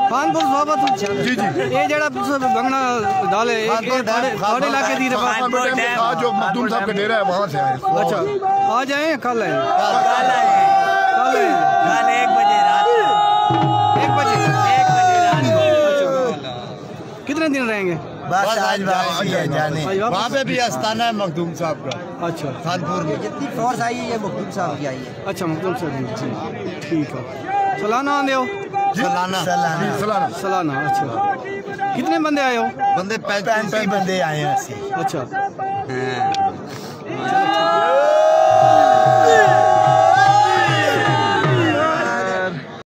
खानपुर सुहावत जी जी ये जड़ा बंगना डाले थोड़े इलाके दी जो मखदूम साहब का डेरा है वहाँ से आए। अच्छा आ जाए कल आए कल 1 बजे रात 1 बजे रात को। कितने दिन रहेंगे? बस आज वापसी है जाने। वहाँ पे भी आस्थाना है मखदूम साहब का। अच्छा खानपुर में जितनी फोर्स आई है मखदूम साहब की आई है। अच्छा मखदूम साहब ठीक है। सलाना आने हो? सलाना। अच्छा कितने बंदे आए हो? बंदे 35 बंदे आए हैं। अच्छा